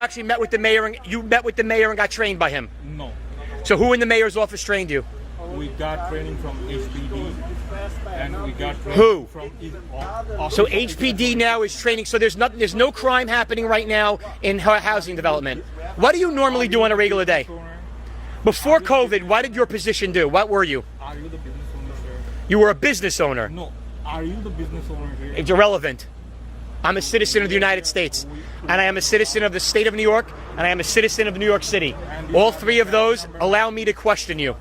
Actually met with the mayor, and you met with the mayor and got trained by him? No. So who in the mayor's office trained you? We got training from HPD and we got training Who? from So HPD now is training. So there's no crime happening right now in housing development. What do you normally do on a regular day? Before COVID, what did your position do? What were you? Are you the business owner, sir? You were a business owner. No. Are you the business owner here? It's irrelevant. I'm a citizen of the United States, and I am a citizen of the state of New York, and I am a citizen of New York City. All three of those allow me to question you.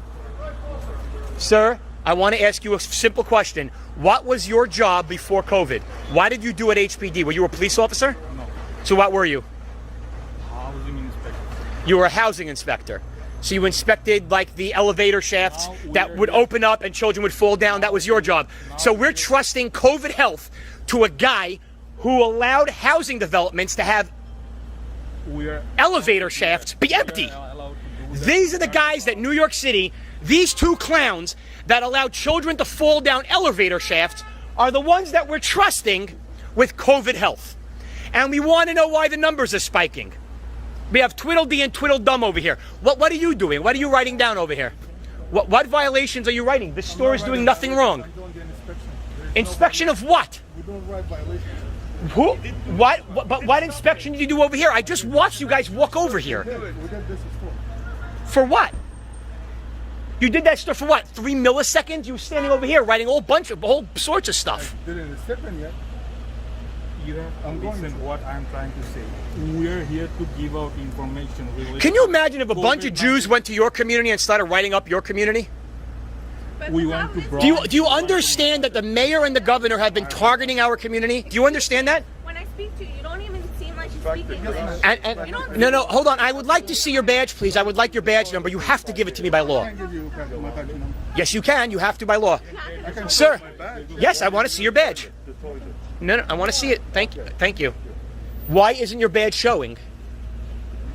Sir, I want to ask you a simple question. What was your job before COVID? Why did you do at HPD? Were you a police officer? No. So what were you? Housing inspector. You were a housing inspector. So you inspected like the elevator shafts that would open up and children would fall down. That was your job. So we're trusting COVID health to a guy who allowed housing developments to have elevator shafts be empty. These are the guys that New York City, these two clowns that allowed children to fall down elevator shafts, are the ones that we're trusting with COVID health. And we want to know why the numbers are spiking. We have Tweedledee and Tweedledum over here. What are you doing? What are you writing down over here? What violations are you writing? This store is doing nothing wrong. Inspection of what? We don't write violations. Who? What inspection did you do over here? I just watched you guys walk over here. We did this before. For what? You did that stuff for what? 3 milliseconds? You were standing over here writing a whole sorts of stuff. I didn't accept them yet. You have to listen what I'm trying to say. We're here to give out information related. Can you imagine if a bunch of Jews went to your community and started writing up your community? We want to Do you understand that the mayor and the governor have been targeting our community? Do you understand that? When I speak to you, you don't even seem like you speak English. No, hold on. I would like to see your badge, please. I would like your badge number. You have to give it to me by law. I can give you my badge number. Yes, you can. You have to by law. Sir, yes, I want to see your badge. No, I want to see it. Thank you. Why isn't your badge showing?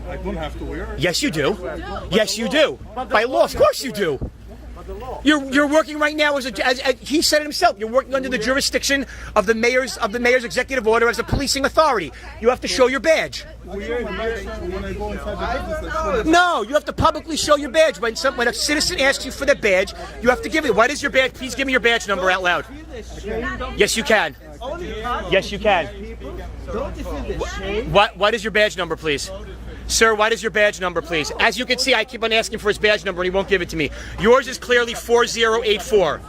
I don't have to wear it. Yes, you do. Yes, you do. By law, of course you do. You're working right now as he said it himself. You're working under the jurisdiction of the mayor's executive order as a policing authority. You have to show your badge. When I go inside the business, I show No, you have to publicly show your badge. When a citizen asks you for their badge, you have to give it. What is your badge? Please give me your badge number out loud. Yes, you can. Yes, you can. What is your badge number, please? Sir, what is your badge number, please? As you can see, I keep on asking for his badge number and he won't give it to me. Yours is clearly 4084.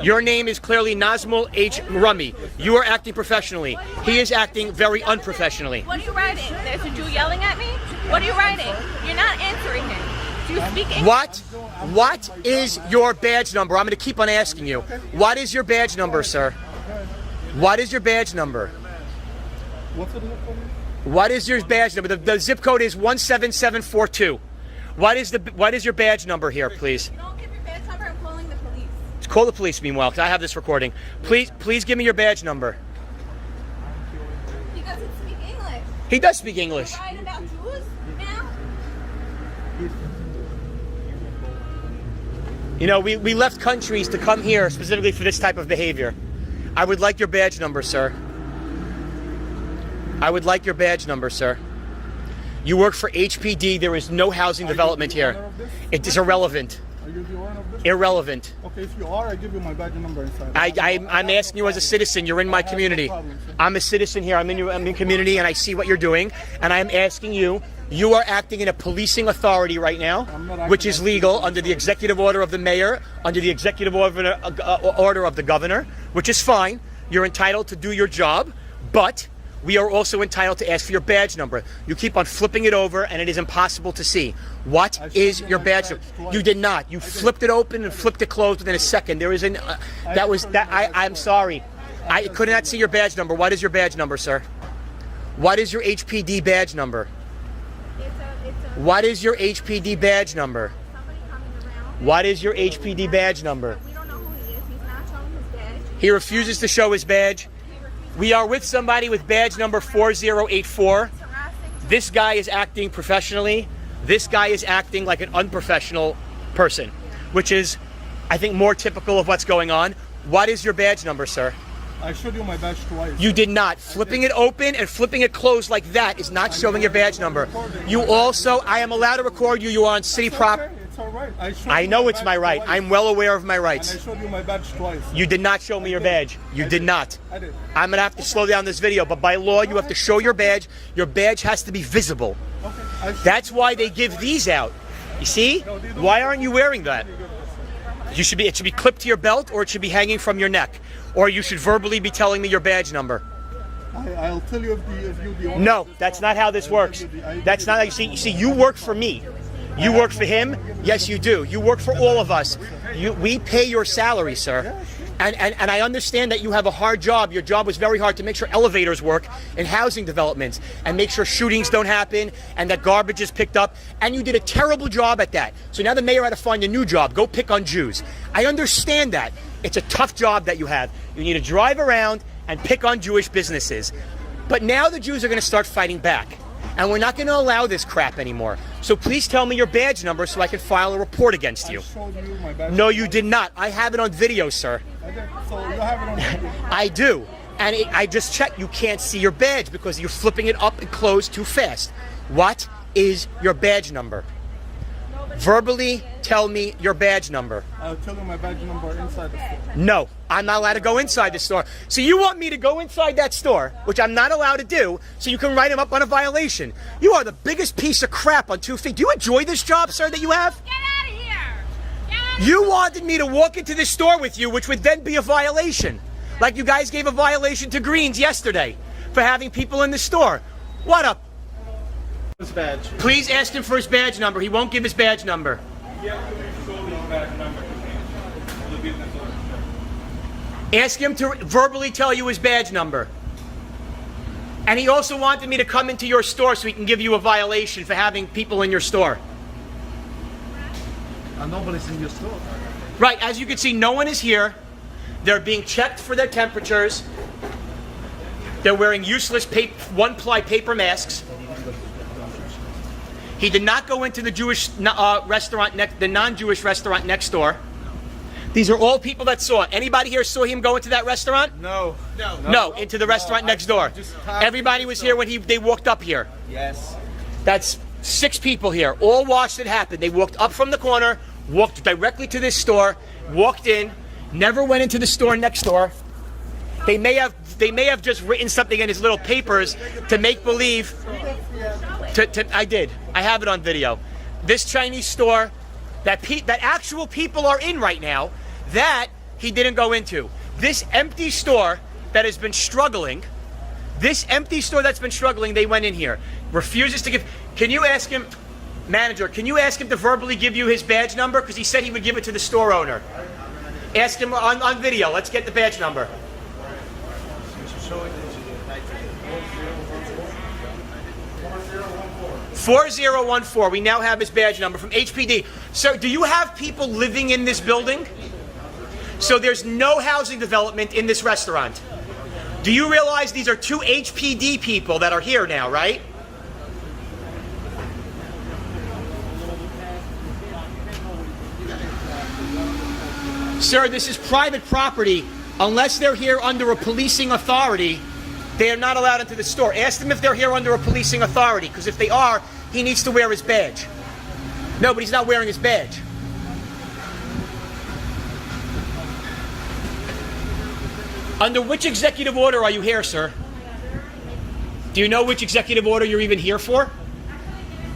Your name is clearly Nazmul H. Rummy. You are acting professionally. He is acting very unprofessionally. What are you writing? There's a Jew yelling at me? What are you writing? You're not answering him. Do you speak English? What is your badge number? I'm going to keep on asking you. What is your badge number, sir? What is your badge number? What's it look for me? What is your badge number? The zip code is 17742. What is your badge number here, please? You don't give your badge number, I'm calling the police. Call the police meanwhile, because I have this recording. Please give me your badge number. He doesn't speak English. He does speak English. You're writing about Jews now? You know, we left countries to come here specifically for this type of behavior. I would like your badge number, sir. I would like your badge number, sir. You work for HPD. There is no housing development here. It is irrelevant. Are you the owner of this? Irrelevant. Okay, if you are, I give you my badge number inside. I'm asking you as a citizen. You're in my community. I'm a citizen here. I'm in your community, and I see what you're doing. And I'm asking you. You are acting in a policing authority right now, which is legal under the executive order of the mayor, under the executive order of the governor, which is fine. You're entitled to do your job, but we are also entitled to ask for your badge number. You keep on flipping it over, and it is impossible to see. What is your badge number? You did not. You flipped it open and flipped it closed within a second. There is I'm sorry. I could not see your badge number. What is your badge number, sir? What is your HPD badge number? What is your HPD badge number? Somebody coming around. What is your HPD badge number? We don't know who he is. He's not showing his badge. He refuses to show his badge. We are with somebody with badge number 4084. This guy is acting professionally. This guy is acting like an unprofessional person, which is, I think, more typical of what's going on. What is your badge number, sir? I showed you my badge twice. You did not. Flipping it open and flipping it closed like that is not showing your badge number. You also, I am allowed to record you. You are on city property. Okay, it's all right. I know it's my right. I'm well aware of my And I rights. showed you my badge twice. You did not show me your badge. You did not. I did. I'm going to have to slow down this video, but by law, you have to show your badge. Your badge has to be visible. Okay. That's why they give these out. You see? Why aren't you wearing that? It should be clipped to your belt, or it should be hanging from your neck. Or you should verbally be telling me your badge number. I'll tell you if you the owner. No, that's not how this works. That's not how you see, you work for me. You work for him? Yes, you do. You work for all of us. We pay your salary, sir. And I understand that you have a hard job. Your job was very hard to make sure elevators work in housing developments and make sure shootings don't happen and that garbage is picked up. And you did a terrible job at that. So now the mayor had to find a new job. Go pick on Jews. I understand that. It's a tough job that you have. You need to drive around and pick on Jewish businesses. But now the Jews are going to start fighting back. And we're not going to allow this crap anymore. So please tell me your badge number so I can file a report against you. I showed you my badge. No, you did not. I have it on video, sir. I did. So you have it on video. I do. And I just checked. You can't see your badge because you're flipping it up and closed too fast. What is your badge number? Verbally tell me your badge number. I'll tell you my badge number inside the store. No, I'm not allowed to go inside the store. So you want me to go inside that store, which I'm not allowed to do, so you can write him up on a violation. You are the biggest piece of crap on 2 feet. Do you enjoy this job, sir, that you have? Get out of here! Get out of You wanted me to walk into this store with you, which would then be a violation. Like you guys gave a violation to Greens yesterday for having people in the store. What up? This badge. Please ask him for his badge number. He won't give his badge number. You have to show his badge number to him. The business owner. Ask him to verbally tell you his badge number. And he also wanted me to come into your store so he can give you a violation for having people in your store. And nobody's in your store. Right, as you can see, no one is here. They're being checked for their temperatures. They're wearing useless one-ply paper masks. He did not go into the Jewish restaurant, the non-Jewish restaurant next door. These are all people that saw it. Anybody here saw him go into that restaurant? No. No, into the restaurant next door. Everybody was here when they walked up here. Yes. That's 6 people here. All watched it happen. They walked up from the corner, walked directly to this store, walked in, never went into the store next door. They may have just written something in his little papers to make believe. I did. I have it on video. This Chinese store that actual people are in right now, that he didn't go into. This empty store that has been struggling, they went in here. Refuses to give. Can you ask him, manager, can you ask him to verbally give you his badge number? Because he said he would give it to the store owner. Ask him on video. Let's get the badge number. 4014. We now have his badge number from HPD. So do you have people living in this building? So there's no housing development in this restaurant. Do you realize these are 2 HPD people that are here now, right? Sir, this is private property. Unless they're here under a policing authority, they are not allowed into the store. Ask them if they're here under a policing authority, because if they are, he needs to wear his badge. No, but he's not wearing his badge. Under which executive order are you here, sir? Do you know which executive order you're even here for?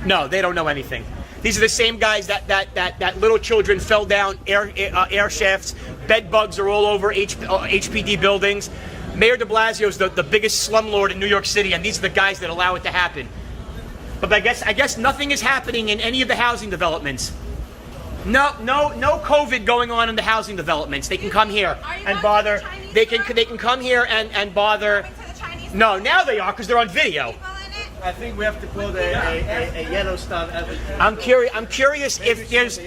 No, they don't know anything. These are the same guys that little children fell down air shafts. Bed bugs are all over HPD buildings. Mayor Deblasio is the biggest slumlord in New York City, and these are the guys that allow it to happen. But I guess nothing is happening in any of the housing developments. No COVID going on in the housing developments. They can come here and bother. They can come here and bother. No, now they are because they're on video. I think we have to put a yellow star. I'm curious if there's.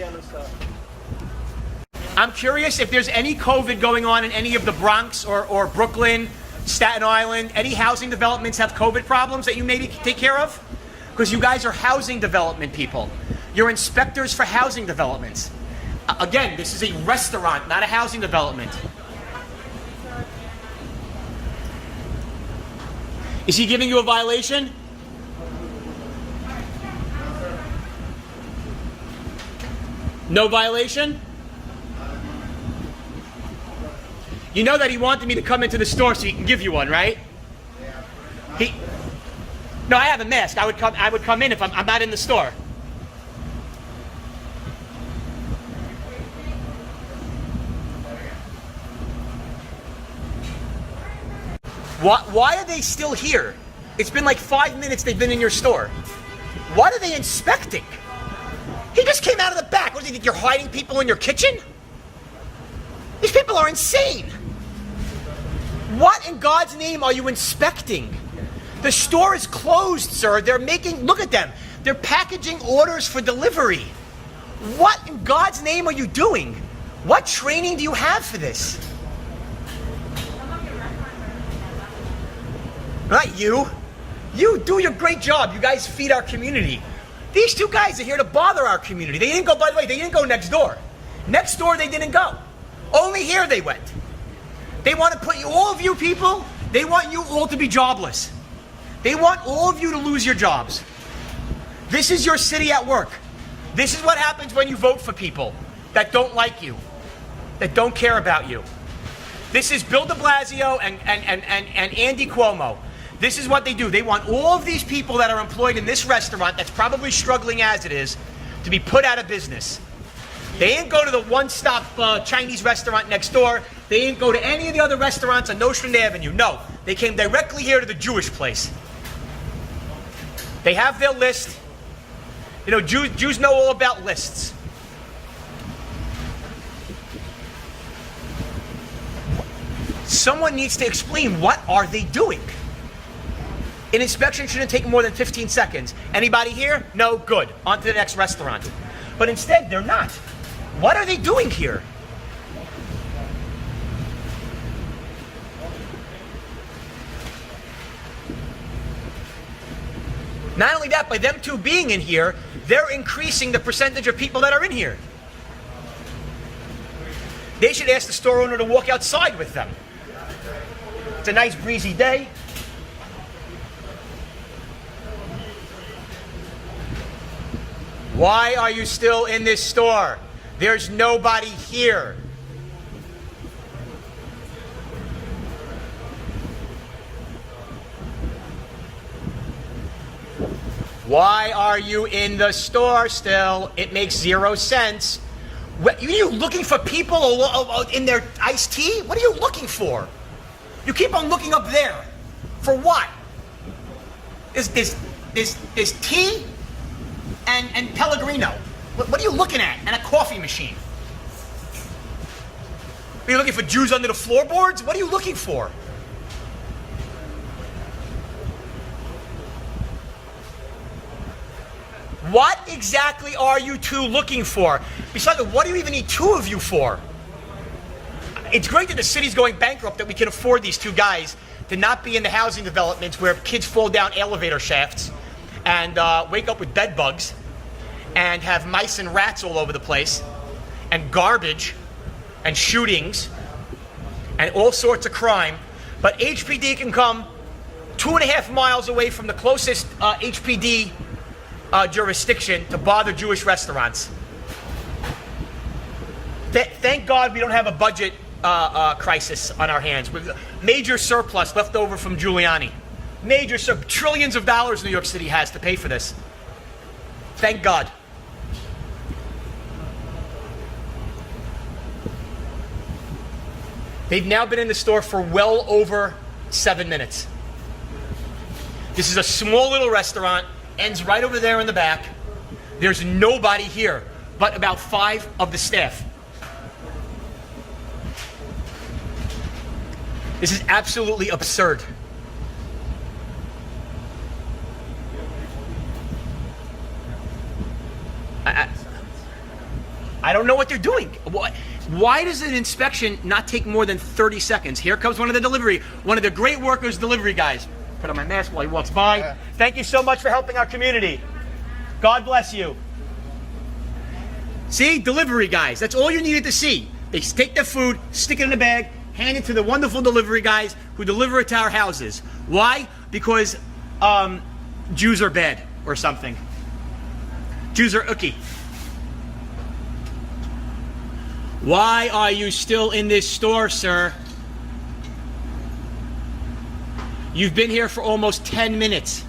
I'm curious if there's any COVID going on in any of the Bronx or Brooklyn, Staten Island. Any housing developments have COVID problems that you maybe take care of? Because you guys are housing development people. You're inspectors for housing developments. Again, this is a restaurant, not a housing development. Is he giving you a violation? No violation? You know that he wanted me to come into the store so he can give you one, right? No, I have a mask. I would come in if I'm not in the store. Why are they still here? It's been like 5 minutes they've been in your store. What are they inspecting? He just came out of the back. What do you think, you're hiding people in your kitchen? These people are insane. What in God's name are you inspecting? The store is closed, sir. They're making, look at them. They're packaging orders for delivery. What in God's name are you doing? What training do you have for this? Not you. You do your great job. You guys feed our community. These two guys are here to bother our community. They didn't go, by the way, they didn't go next door. Next door they didn't go. Only here they went. They want to put you, all of you people, they want you all to be jobless. They want all of you to lose your jobs. This is your city at work. This is what happens when you vote for people that don't like you, that don't care about you. This is Bill de Blasio and Andy Cuomo. This is what they do. They want all of these people that are employed in this restaurant that's probably struggling as it is to be put out of business. They didn't go to the one-stop Chinese restaurant next door. They didn't go to any of the other restaurants on Nostrand Avenue. No, they came directly here to the Jewish place. They have their list. You know, Jews know all about lists. Someone needs to explain, what are they doing? An inspection shouldn't take more than 15 seconds. Anybody here? No? Good. On to the next restaurant. But instead, they're not. What are they doing here? Not only that, by them two being in here, they're increasing the percentage of people that are in here. They should ask the store owner to walk outside with them. It's a nice breezy day. Why are you still in this store? There's nobody here. Why are you in the store still? It makes zero sense. What, are you looking for people in their iced tea? What are you looking for? You keep on looking up there. For what? There's tea and Pellegrino. What are you looking at? And a coffee machine. Are you looking for Jews under the floorboards? What are you looking for? What exactly are you two looking for? Besides, what do you even need two of you for? It's great that the city's going bankrupt, that we can afford these two guys to not be in the housing developments where kids fall down elevator shafts and wake up with bed bugs and have mice and rats all over the place and garbage and shootings and all sorts of crime. But HPD can come 2.5 miles away from the closest HPD jurisdiction to bother Jewish restaurants. Thank God we don't have a budget crisis on our hands. With major surplus left over from Giuliani. Trillions of dollars New York City has to pay for this. Thank God. They've now been in the store for well over 7 minutes. This is a small little restaurant, ends right over there in the back. There's nobody here but about 5 of the staff. This is absolutely absurd. I don't know what they're doing. Why does an inspection not take more than 30 seconds? Here comes one of the great workers, delivery guys. Put on my mask while he walks by. Thank you so much for helping our community. God bless you. See, delivery guys. That's all you needed to see. They take their food, stick it in a bag, handed to the wonderful delivery guys who deliver it to our houses. Why? Because Jews are bad or something. Jews are ooky. Why are you still in this store, sir? You've been here for almost 10 minutes.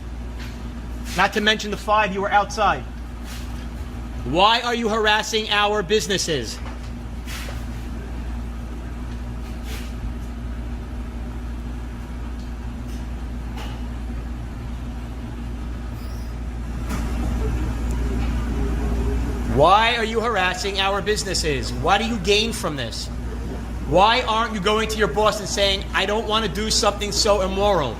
Not to mention the 5 you were outside. Why are you harassing our businesses? Why are you harassing our businesses? What do you gain from this? Why aren't you going to your boss and saying, I don't want to do something so immoral?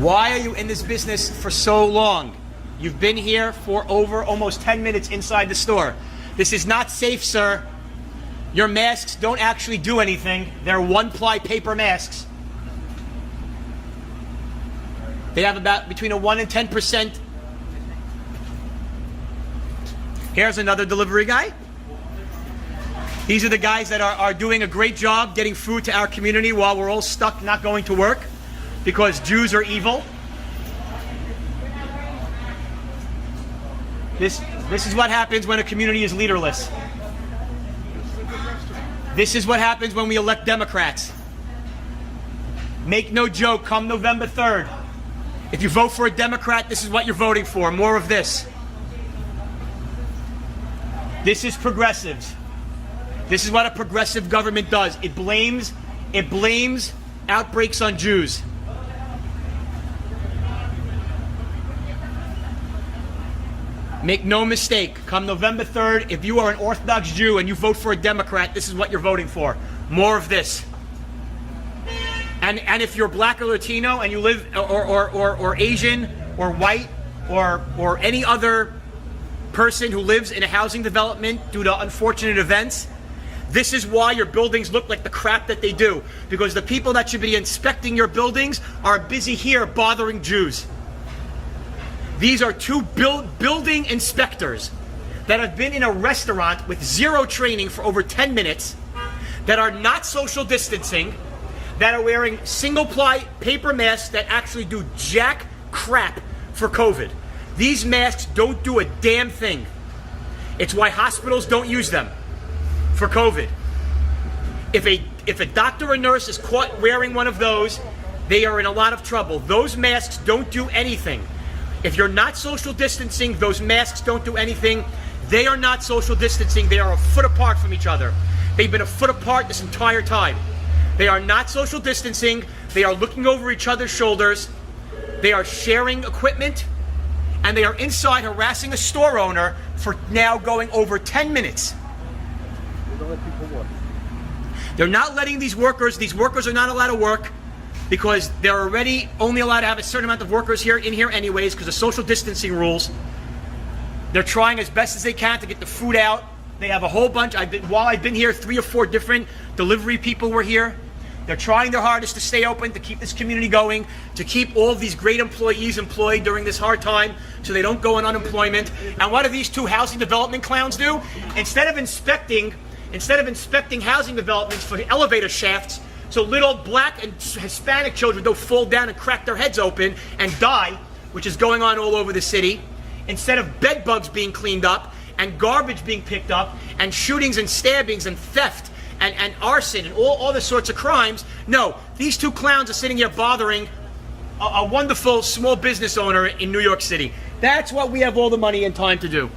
Why are you in this business for so long? You've been here for over almost 10 minutes inside the store. This is not safe, sir. Your masks don't actually do anything. They're one-ply paper masks. They have about between a 1 and 10%. Here's another delivery guy. These are the guys that are doing a great job getting food to our community while we're all stuck not going to work because Jews are evil. This is what happens when a community is leaderless. This is what happens when we elect Democrats. Make no joke, come November 3rd. If you vote for a Democrat, this is what you're voting for. More of this. This is progressives. This is what a progressive government does. It blames outbreaks on Jews. Make no mistake, come November 3rd, if you are an Orthodox Jew and you vote for a Democrat, this is what you're voting for. More of this. And if you're black or Latino and you live, or Asian, or white, or any other person who lives in a housing development due to unfortunate events, this is why your buildings look like the crap that they do. Because the people that should be inspecting your buildings are busy here bothering Jews. These are two building inspectors that have been in a restaurant with zero training for over 10 minutes, that are not social distancing, that are wearing single-ply paper masks that actually do jack crap for COVID. These masks don't do a damn thing. It's why hospitals don't use them for COVID. If a doctor or nurse is caught wearing one of those, they are in a lot of trouble. Those masks don't do anything. If you're not social distancing, those masks don't do anything. They are not social distancing. They are a foot apart from each other. They've been a foot apart this entire time. They are not social distancing. They are looking over each other's shoulders. They are sharing equipment. And they are inside harassing a store owner for now going over 10 minutes. They're not letting these workers are not allowed to work because they're already only allowed to have a certain amount of workers in here anyways because of social distancing rules. They're trying as best as they can to get the food out. They have a whole bunch. While I've been here, 3 or 4 different delivery people were here. They're trying their hardest to stay open, to keep this community going, to keep all of these great employees employed during this hard time so they don't go on unemployment. And what do these 2 housing development clowns do? Instead of inspecting housing developments for elevator shafts so little black and Hispanic children don't fall down and crack their heads open and die, which is going on all over the city, instead of bed bugs being cleaned up and garbage being picked up and shootings and stabbings and theft and arson and all the sorts of crimes. No, these 2 clowns are sitting here bothering a wonderful small business owner in New York City. That's what we have all the money and time to do.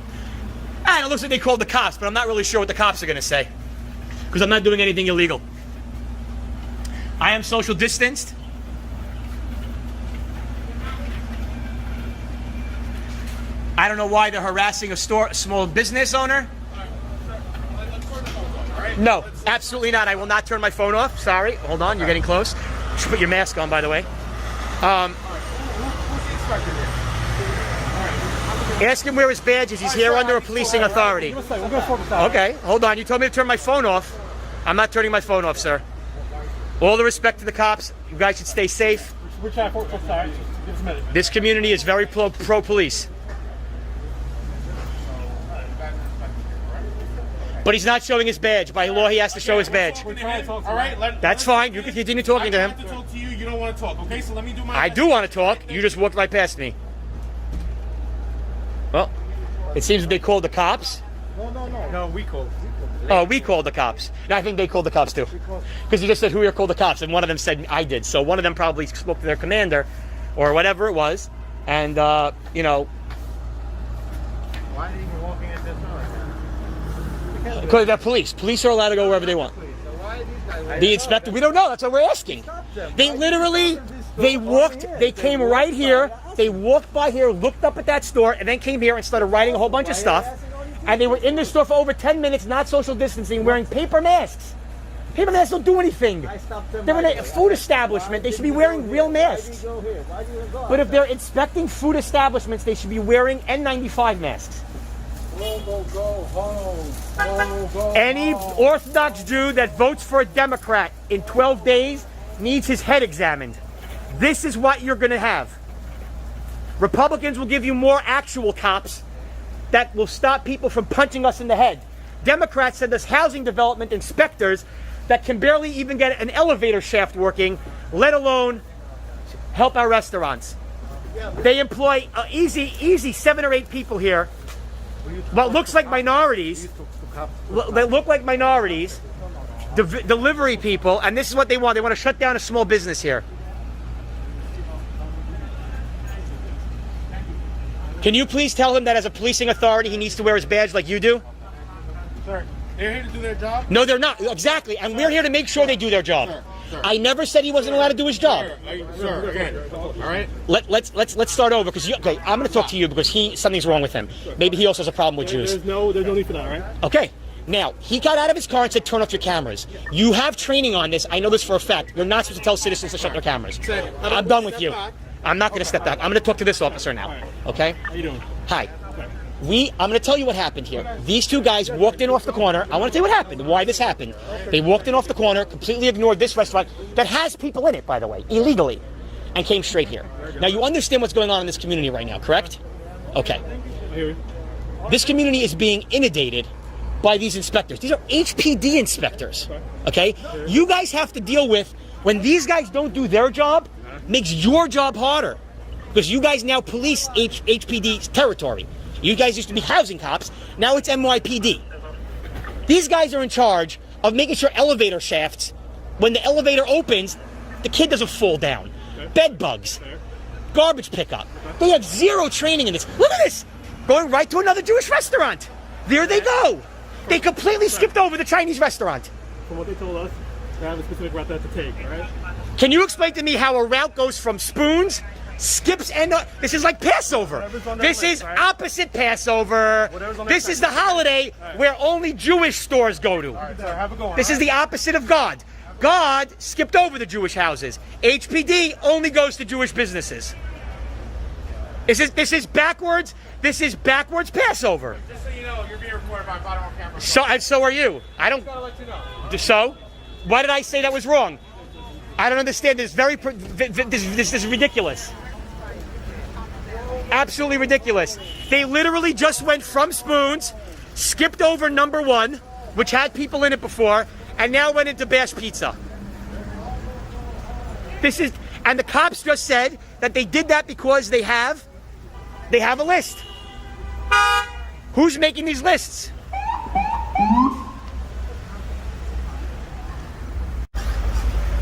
And it looks like they called the cops, but I'm not really sure what the cops are going to say because I'm not doing anything illegal. I am social distanced. I don't know why they're harassing a small business owner. No, absolutely not. I will not turn my phone off. Sorry. Hold on. You're getting close. You should put your mask on, by the way. Ask him where his badge is. He's here under a policing authority. Okay, hold on. You told me to turn my phone off. I'm not turning my phone off, sir. All the respect to the cops. You guys should stay safe. This community is very pro-police. But he's not showing his badge. By law, he has to show his badge. All right, That's fine. You can continue talking to I him. have to talk to you. You don't want to talk. Okay, so let me do my. I do want to talk. You just walked right past me. Well, it seems that they called the cops. No, we called. Oh, we called the cops. No, I think they called the cops too. Because you just said who here called the cops, and one of them said I did. So one of them probably spoke to their commander, or whatever it was, and you know. Why are you even walking at this hour? Because they're police. Police are allowed to go wherever they want. So why are these guys? The inspector, we don't know. That's what we're asking. They literally, they walked, they came right here. They walked by here, looked up at that store, and then came here and started writing a whole bunch of stuff. And they were in the store for over 10 minutes, not social distancing, wearing paper masks. Paper masks don't do anything. They're in a food establishment. They should be wearing real masks. But if they're inspecting food establishments, they should be wearing N95 masks. Any Orthodox Jew that votes for a Democrat in 12 days needs his head examined. This is what you're going to have. Republicans will give you more actual cops that will stop people from punching us in the head. Democrats send us housing development inspectors that can barely even get an elevator shaft working, let alone help our restaurants. They employ easy 7 or 8 people here. What looks like minorities, that look like minorities, delivery people, and this is what they want. They want to shut down a small business here. Can you please tell him that as a policing authority, he needs to wear his badge like you do? Sir, they're here to do their job. No, they're not. Exactly. And we're here to make sure they do their job. Sir. I never said he wasn't allowed to do his job. Sir, again. All right. Let's start over because okay, I'm going to talk to you because something's wrong with him. Maybe he also has a problem with Jews. There's no need for that, all right? Okay. Now, he got out of his car and said, turn off your cameras. You have training on this. I know this for a fact. You're not supposed to tell citizens to shut their cameras. I'm done with you. I'm not going to step back. I'm going to talk to this officer now. Okay? How you doing? Hi. I'm going to tell you what happened here. These two guys walked in off the corner. I want to tell you what happened, why this happened. They walked in off the corner, completely ignored this restaurant that has people in it, by the way, illegally, and came straight here. Now, you understand what's going on in this community right now, correct? Okay. This community is being inundated by these inspectors. These are HPD inspectors, okay? You guys have to deal with, when these guys don't do their job, makes your job harder. Because you guys now police HPD's territory. You guys used to be housing cops, now it's NYPD. These guys are in charge of making sure elevator shafts, when the elevator opens, the kid doesn't fall down. Bed bugs, garbage pickup. They have zero training in this. Look at this! Going right to another Jewish restaurant. There they go. They completely skipped over the Chinese restaurant. From what they told us, they have a specific route they have to take, all right? Can you explain to me how a route goes from spoons, skips, and this is like Passover. This is opposite Passover. This is the holiday where only Jewish stores go to. This is the opposite of God. God skipped over the Jewish houses. HPD only goes to Jewish businesses. This is backwards. This is backwards Passover. Just so you know, you're being recorded by bottom of camera. So are you. I don't. Gotta let you know. So, why did I say that was wrong? I don't understand. This is ridiculous. Absolutely ridiculous. They literally just went from spoons, skipped over number 1, which had people in it before, and now went into Bash Pizza. And the cops just said that they did that because they have a list. Who's making these lists?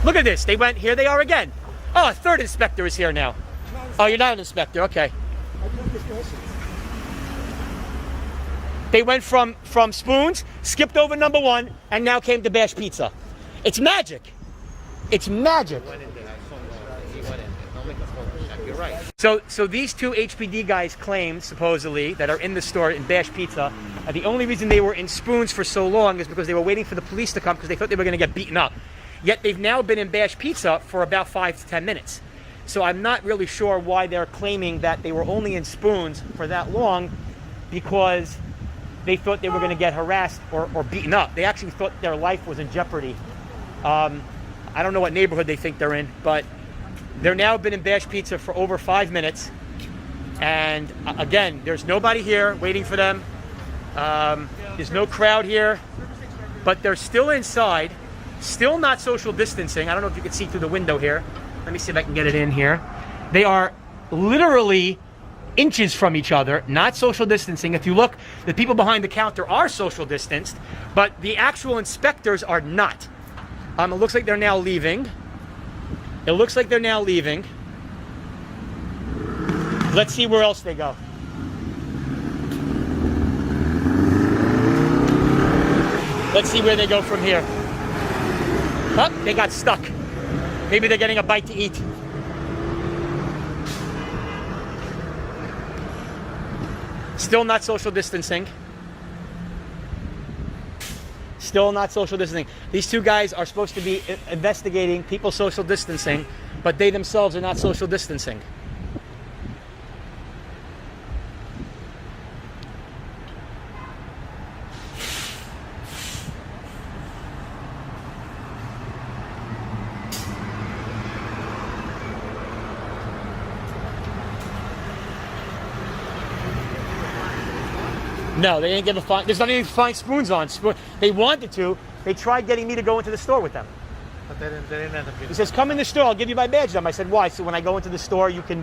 Look at this. They went, here they are again. Oh, a third inspector is here now. Oh, you're not an inspector. Okay. They went from spoons, skipped over number 1, and now came to Bash Pizza. It's magic. It's magic. You're right. So these two HPD guys claimed, supposedly, that are in the store in Bash Pizza, the only reason they were in spoons for so long is because they were waiting for the police to come because they thought they were going to get beaten up. Yet they've now been in Bash Pizza for about 5 to 10 minutes. So I'm not really sure why they're claiming that they were only in spoons for that long, because they thought they were going to get harassed or beaten up. They actually thought their life was in jeopardy. I don't know what neighborhood they think they're in, but they're now been in Bash Pizza for over 5 minutes. And again, there's nobody here waiting for them. There's no crowd here, but they're still inside, still not social distancing. I don't know if you can see through the window here. Let me see if I can get it in here. They are literally inches from each other, not social distancing. If you look, the people behind the counter are social distanced, but the actual inspectors are not. It looks like they're now leaving. It looks like they're now leaving. Let's see where else they go. Let's see where they go from here. Oh, they got stuck. Maybe they're getting a bite to eat. Still not social distancing. Still not social distancing. These two guys are supposed to be investigating people's social distancing, but they themselves are not social distancing. No, they didn't give a fine. There's nothing to find spoons on. They wanted to. They tried getting me to go into the store with them. But they didn't end up getting. He says, come in the store, I'll give you my badge number. I said, why? So when I go into the store, you can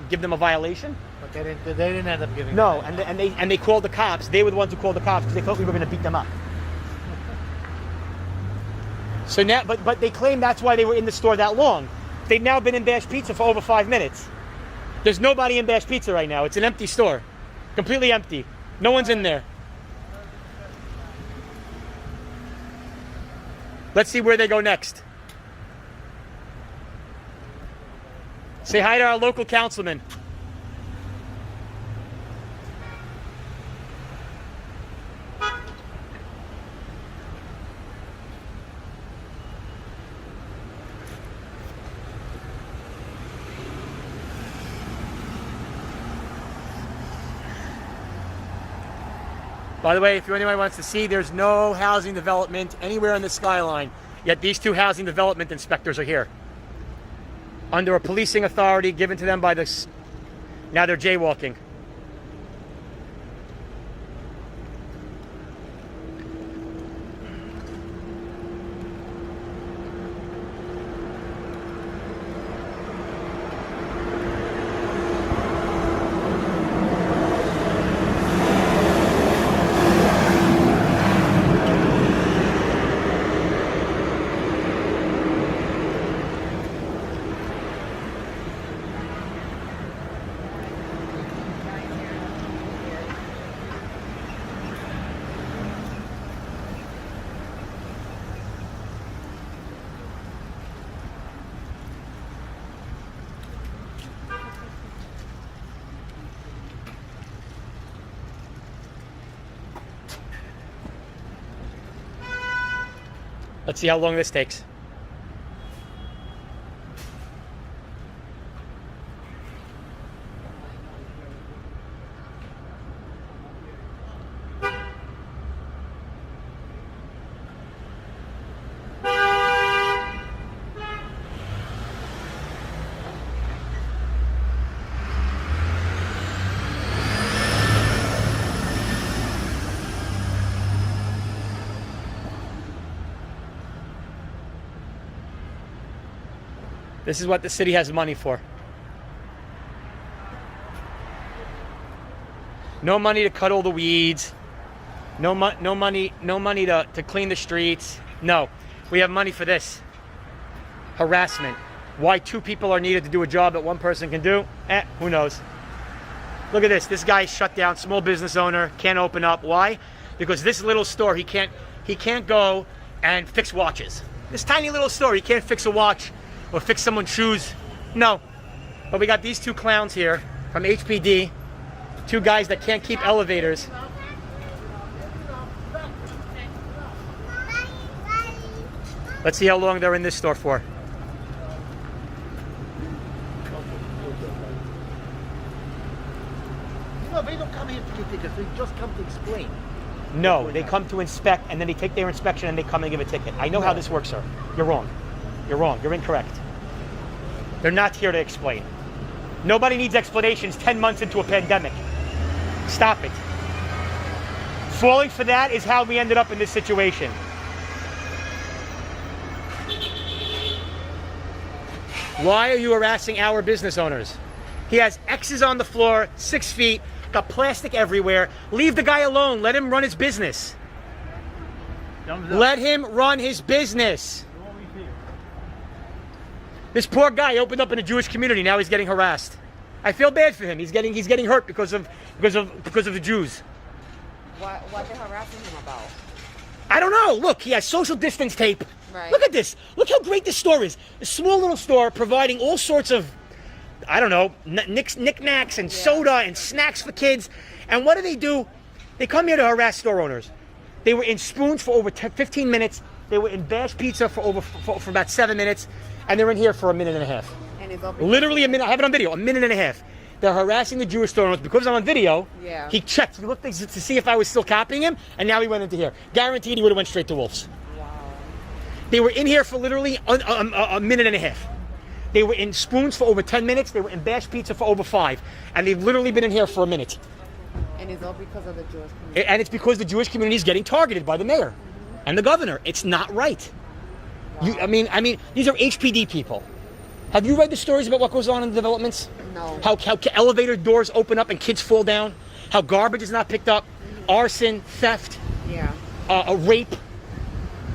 give them a violation? But they didn't end up giving. No, and they called the cops. They were the ones who called the cops because they thought we were going to beat them up. So now, but they claim that's why they were in the store that long. They've now been in Bash Pizza for over 5 minutes. There's nobody in Bash Pizza right now. It's an empty store. Completely empty. No one's in there. Let's see where they go next. Say hi to our local councilman. By the way, if anyone wants to see, there's no housing development anywhere in the skyline, yet these two housing development inspectors are here. Under a policing authority given to them by this. Now they're jaywalking. Let's see how long this takes. This is what the city has money for. No money to cut all the weeds. No money to clean the streets. No, we have money for this. Harassment. Why two people are needed to do a job that one person can do? Who knows? Look at this. This guy's shut down. Small business owner, can't open up. Why? Because this little store, he can't go and fix watches. This tiny little store, he can't fix a watch or fix someone's shoes. No. But we got these two clowns here from HPD, two guys that can't keep elevators. Let's see how long they're in this store for. No, they don't come here to get tickets. They just come to explain. No, they come to inspect, and then they take their inspection, and they come and give a ticket. I know how this works, sir. You're wrong. You're wrong. You're incorrect. They're not here to explain. Nobody needs explanations 10 months into a pandemic. Stop it. Falling for that is how we ended up in this situation. Why are you harassing our business owners? He has X's on the floor, 6 feet, got plastic everywhere. Leave the guy alone. Let him run his business. Let him run his business. This poor guy opened up in a Jewish community. Now he's getting harassed. I feel bad for him. He's getting hurt because of the Jews. What they're harassing him about? I don't know. Look, he has social distance tape. Right. Look at this. Look how great this store is. A small little store providing all sorts of, I don't know, knickknacks and soda and snacks for kids. And what do? They come here to harass store owners. They were in Spoons for over 15 minutes. They were in Bash Pizza for about 7 minutes. And they're in here for a minute and a half. And it's open. Literally a minute. I have it on video. A minute and a half. They're harassing the Jewish store owners. Because I'm on video, he checked. He looked to see if I was still copying him. And now he went into here. Guaranteed he would have went straight to Wolf's. Wow. They were in here for literally a minute and a half. They were in Spoons for over 10 minutes. They were in Bash Pizza for over 5. And they've literally been in here for a minute. And it's all because of the Jewish community. And it's because the Jewish community is getting targeted by the mayor and the governor. It's not right. Wow. I mean, these are HPD people. Have you read the stories about what goes on in the developments? No. How elevator doors open up and kids fall down? How garbage is not picked up? Arson, theft, rape.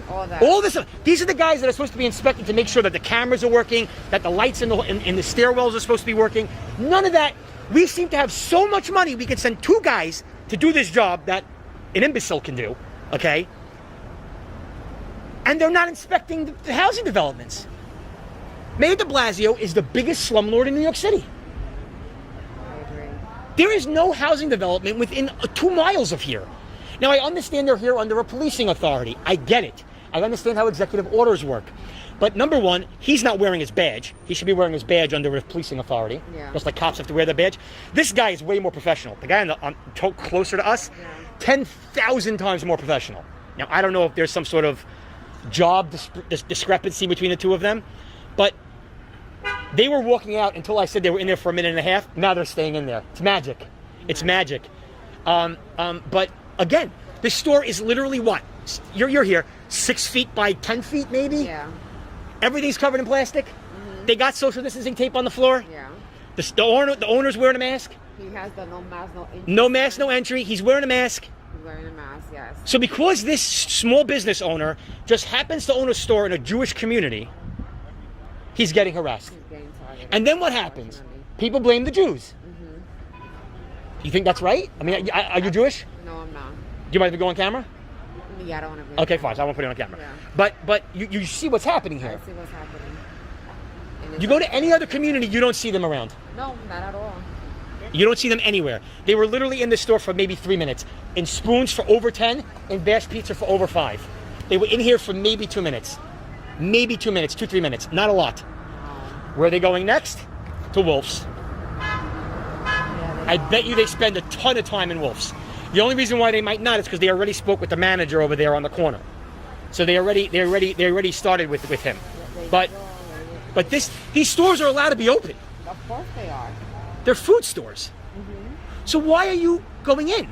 All that. All this. These are the guys that are supposed to be inspecting to make sure that the cameras are working, that the lights in the stairwells are supposed to be working. None of that. We seem to have so much money we can send 2 guys to do this job that an imbecile can do, okay? And they're not inspecting the housing developments. Mayor de Blasio is the biggest slumlord in New York City. I agree. There is no housing development within 2 miles of here. Now, I understand they're here under a policing authority. I get it. I understand how executive orders work. But number one, he's not wearing his badge. He should be wearing his badge under a policing authority. Yeah. Just like cops have to wear their badge. This guy is way more professional. The guy closer to us, 10,000 times more professional. Now, I don't know if there's some sort of job discrepancy between the two of them, but they were walking out until I said they were in there for a minute and a half. Now they're staying in there. It's magic. It's magic. But again, this store is literally what? You're here 6 feet by 10 feet, maybe? Yeah. Everything's covered in plastic. They got social distancing tape on the floor. Yeah. The owner's wearing a mask. He has the no mask, no entry. No mask, no entry. He's wearing a mask. He's wearing a mask, yes. So because this small business owner just happens to own a store in a Jewish community, he's getting harassed. He's getting targeted. And then what happens? People blame the Jews. You think that's right? I mean, are you Jewish? No, I'm not. Do you mind if we go on camera? Yeah, I don't want to be. Okay, fine. So I won't put it on camera. Yeah. But you see what's happening here. I see what's happening. You go to any other community, you don't see them around. No, not at all. You don't see them anywhere. They were literally in the store for maybe 3 minutes. In Spoons for over 10. In Bash Pizza for over 5. They were in here for maybe 2 minutes. Maybe 2 minutes, 2-3 minutes. Not a lot. Where are they going next? To Wolf's. I bet you they spend a ton of time in Wolf's. The only reason why they might not is because they already spoke with the manager over there on the corner. So they already started with him. But these stores are allowed to be open. Of course they are. They're food stores. So why are you going in?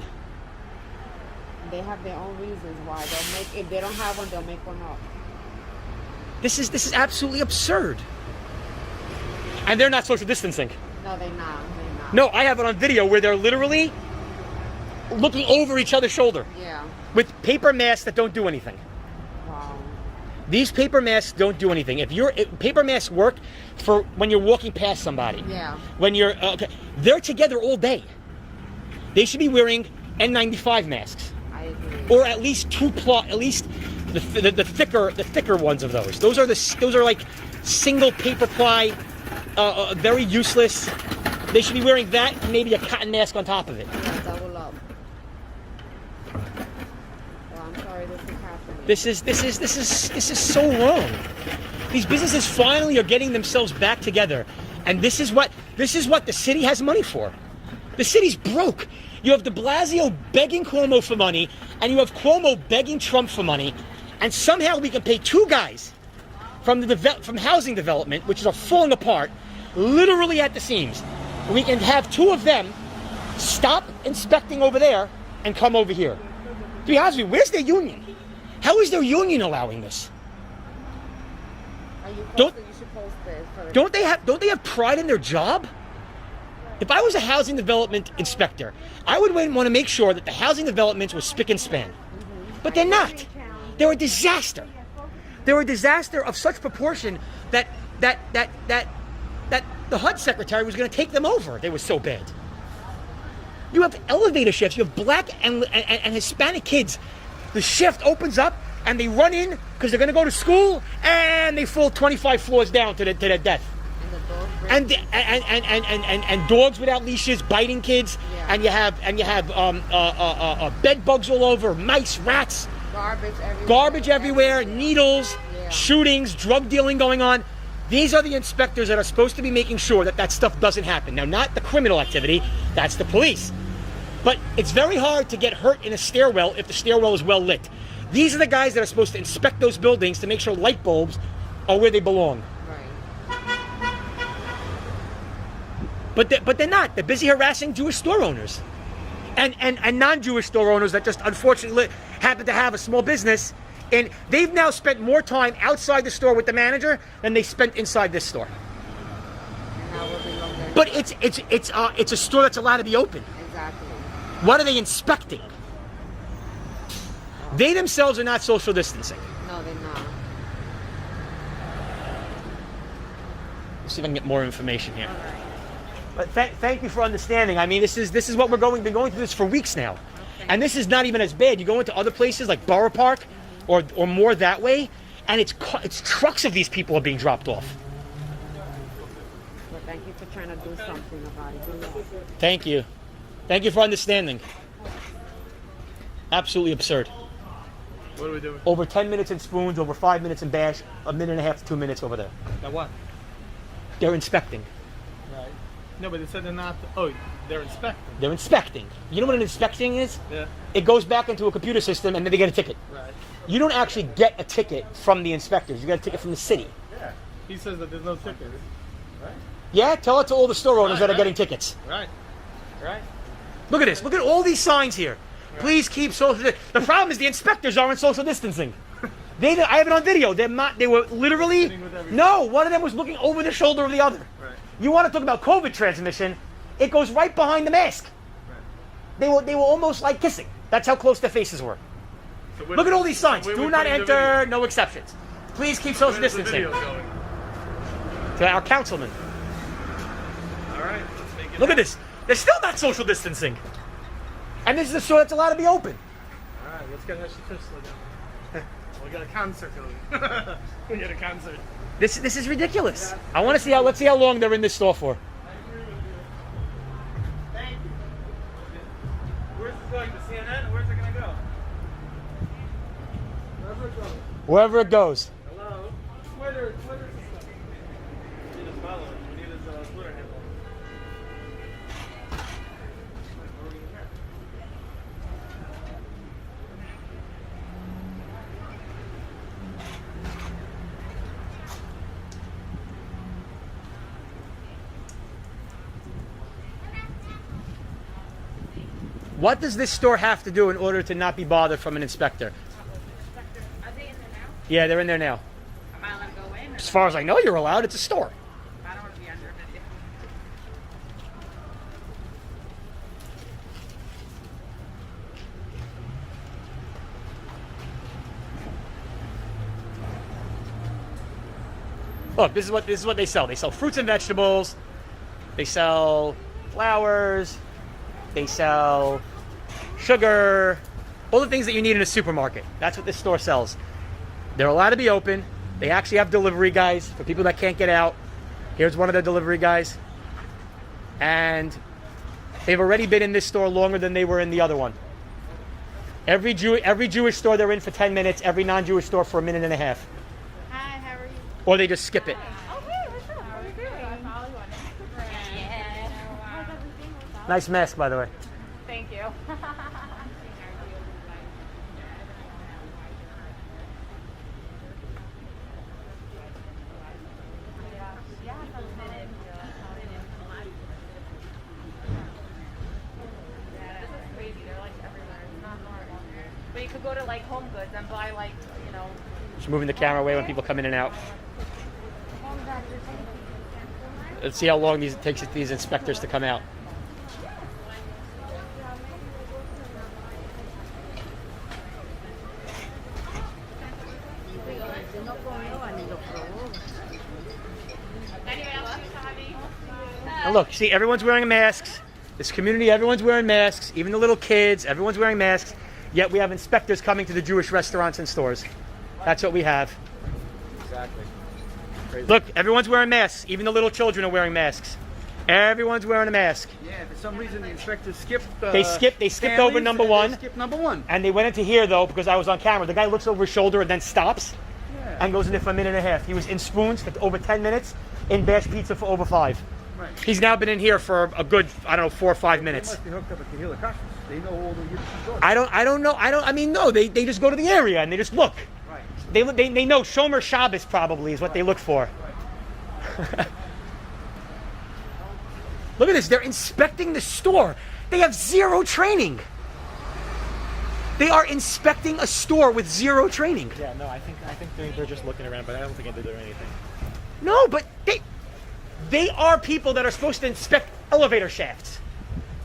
They have their own reasons why they'll make. If they don't have one, they'll make one up. This is absolutely absurd. And they're not social distancing. No, they're not. No, I have it on video where they're literally looking over each other's shoulder Yeah. with paper masks that don't do anything. Wow. These paper masks don't do anything. Paper masks work for when you're walking past somebody. Yeah. When you're they're together all day. They should be wearing N95 masks, I agree. or at least the thicker ones of those. Those are like single paper ply, very useless. They should be wearing that and maybe a cotton mask on top of it. Yeah, double up. Well, I'm sorry this is happening. This is so wrong. These businesses finally are getting themselves back together, and this is what the city has money for. The city's broke. You have de Blasio begging Cuomo for money, and you have Cuomo begging Trump for money, and somehow we can pay 2 guys from housing development, which are falling apart, literally at the seams. We can have 2 of them stop inspecting over there and come over here. To be honest with you, where's their union? How is their union allowing this? Are you Don't- you should post this. Don't they have pride in their job? If I was a housing development inspector, I would want to make sure that the housing developments were spick and span. But they're not. They're a disaster. They're a disaster of such proportion that the HUD secretary was going to take them over. They were so bad. You have elevator shifts. You have black and Hispanic kids. The shift opens up and they run in because they're going to go to school and they fall 25 floors down to their death. And dogs without leashes biting kids, Yeah. and you have bed bugs all over, mice, rats, garbage everywhere, needles, Yeah. shootings, drug dealing going on. These are the inspectors that are supposed to be making sure that stuff doesn't happen. Now, not the criminal activity, that's the police. But it's very hard to get hurt in a stairwell if the stairwell is well lit. These are the guys that are supposed to inspect those buildings to make sure light bulbs are where they belong. But they're not. They're busy harassing Jewish store owners. And non-Jewish store owners that just unfortunately happen to have a small business. And they've now spent more time outside the store with the manager than they spent inside this store. But it's a store that's allowed to be open. Exactly. What are they inspecting? They themselves are not social distancing. No, they're not. Let's see if I can get more information here. But thank you for understanding. I mean, this is what we're been going through this for weeks now, and this is not even as bad. You go into other places like Borough Park, or more that way, and it's trucks of these people are being dropped off. But thank you for trying to do something about it. Good luck. Thank you for understanding. Absolutely absurd. What are we doing? Over 10 minutes in Spoons, over 5 minutes in Bash, a minute and a half to 2 minutes over there. Now what? They're inspecting. Right. No, but they said they're not. Oh, they're inspecting. They're inspecting. You know what an inspecting is? Yeah. It goes back into a computer system and then they get a ticket. Right. You don't actually get a ticket from the inspectors. You get a ticket from the city. Yeah. He says that there's no ticket. Right. Yeah? Tell it to all the store owners that are Right. getting tickets. Right. Right. Look at this. Look at all these signs here. Please keep social. The problem is the inspectors aren't social distancing. I have it on video. They're not. They were literally. Sitting with everybody. No, one of them was looking over the shoulder of the other. Right. You want to talk about COVID transmission? It goes right behind the mask. Right. They were almost like kissing. That's how close their faces were. So where- Look at all these signs. where Do we not putting the enter. video? No exceptions. Please keep social Where's the distancing. video going? To our councilman. All right. Let's make it. Look at this. They're still not social distancing. And this is a store that's allowed to be open. All right. Let's get Heshy Tushla down. We got a concert going. We got a concert. This is ridiculous. I want to see let's see how long they're in this store for. Thank you. Where's it going? To CNN? Where's it going to go? Wherever it goes. Wherever it goes. Hello? Twitter's the stuff. We need his follow. We need his Twitter handle. What does this store have to do in order to not be bothered from an inspector? Are they in there now? Yeah, they're in there now. Am I allowed to go in? Or As far as I know, you're allowed. It's a store. I don't want to be under a video. Look, this is what they sell. They sell fruits and vegetables. They sell flowers. They sell sugar. All the things that you need in a supermarket. That's what this store sells. They're allowed to be open. They actually have delivery guys for people that can't get out. Here's one of the delivery guys. And they've already been in this store longer than they were in the other one. Every Jewish store they're in for 10 minutes. Every non-Jewish store for a minute and a half. Hi, how are you? Or they just skip it. Okay, what's up? How are you doing? I follow you on Instagram. Yeah. How's everything? What's up? Nice mask, by the way. Thank you. go to like Home Goods and buy like, you know. Just moving the camera away when people come in and out. Let's see how long it takes these inspectors to come out. And look, see, everyone's wearing masks. This community, everyone's wearing masks. Even the little kids, everyone's wearing masks. Yet we have inspectors coming to the Jewish restaurants and stores. That's what we have. Exactly. Crazy. Look, everyone's wearing masks. Even the little children are wearing masks. Everyone's wearing a mask. Yeah, for some reason the inspectors skipped. They skipped over number one. They skipped number one. And they went into here though because I was on camera. The guy looks over his shoulder and then stops Yeah. and goes in there for a minute and a half. He was in Spoons for over 10 minutes, in Bash Pizza for over 5. Right. He's now been in here for a good, I don't know, 4 or 5 They minutes. must be hooked up at Kahila Customs. They know all the stores. I don't know. I mean, no, they just go to the area and they just look. Right. They know Shomer Shabbos probably is what they look for. Look at this. They're inspecting the store. They have zero training. They are inspecting a store with zero training. Yeah, no, I think they're just looking around, but I don't think they're doing anything. No, but they are people that are supposed to inspect elevator shafts.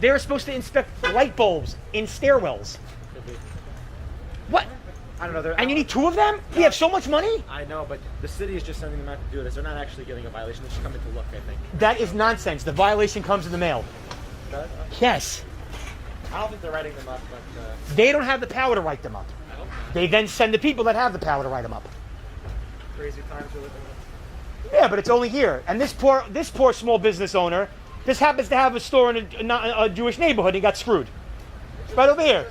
They're supposed to inspect light bulbs in stairwells. Could be. What? I don't know. And you need 2 of them? We have so much money? I know, but the city is just sending them out to do this. They're not actually getting a violation. They're just coming to look, I think. That is nonsense. The violation comes in the mail. But, Yes. I don't think they're writing them up, but They don't have the power to write them up. They then send the people that have the power to write them up. crazy times we're living in. Yeah, but it's only here. And this poor small business owner just happens to have a store in a Jewish neighborhood and he got screwed. Right over here.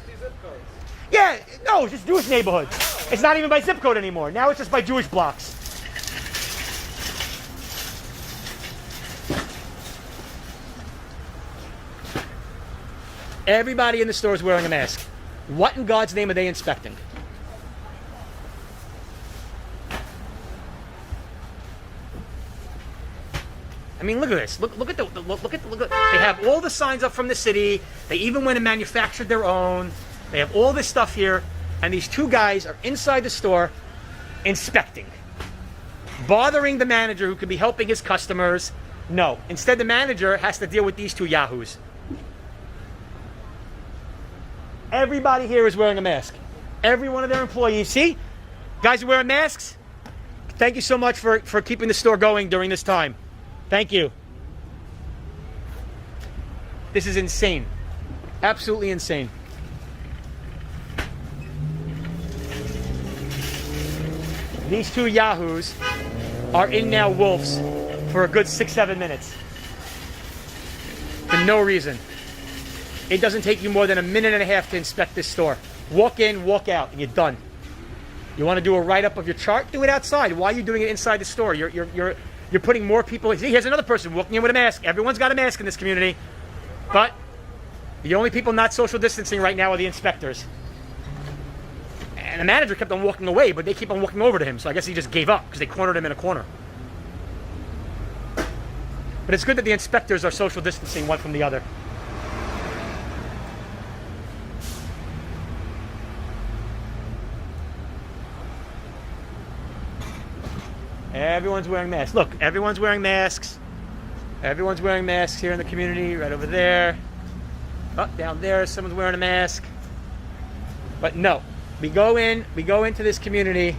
Yeah, no, it's just Jewish neighborhood. It's not even by zip code anymore. Now it's just by Jewish blocks. Everybody in the store is wearing a mask. What in God's name are they inspecting? I mean, look at this. Look at. They have all the signs up from the city. They even went and manufactured their own. They have all this stuff here, and these 2 guys are inside the store inspecting, bothering the manager who could be helping his customers. No, instead the manager has to deal with these 2 yahoos. Everybody here is wearing a mask. Every one of their employees. See? Guys are wearing masks. Thank you so much for keeping the store going during this time. Thank you. This is insane. Absolutely insane. These 2 yahoos are in now wolves for a good 6-7 minutes. For no reason. It doesn't take you more than a minute and a half to inspect this store. Walk in, walk out, and you're done. You want to do a write-up of your chart? Do it outside. Why are you doing it inside the store? You're putting more people. See, here's another person walking in with a mask. Everyone's got a mask in this community. But the only people not social distancing right now are the inspectors. And the manager kept on walking away, but they keep on walking over to him. So I guess he just gave up because they cornered him in a corner. But it's good that the inspectors are social distancing one from the other. Everyone's wearing masks. Look, everyone's wearing masks. Everyone's wearing masks here in the community, right over there. Oh, down there, someone's wearing a mask. But no, we go into this community.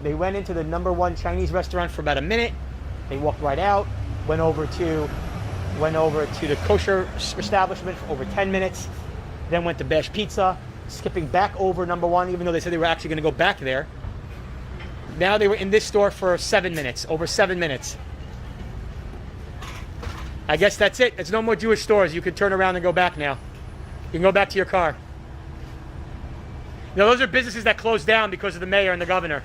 They went into the #1 Chinese restaurant for about a minute. They walked right out, went over to the kosher establishment for over 10 minutes, then went to Bash Pizza, skipping back over #1, even though they said they were actually going to go back there. Now they were in this store for 7 minutes, over 7 minutes. I guess that's it. There's no more Jewish stores. You can turn around and go back now. You can go back to your car. Now, those are businesses that closed down because of the mayor and the governor.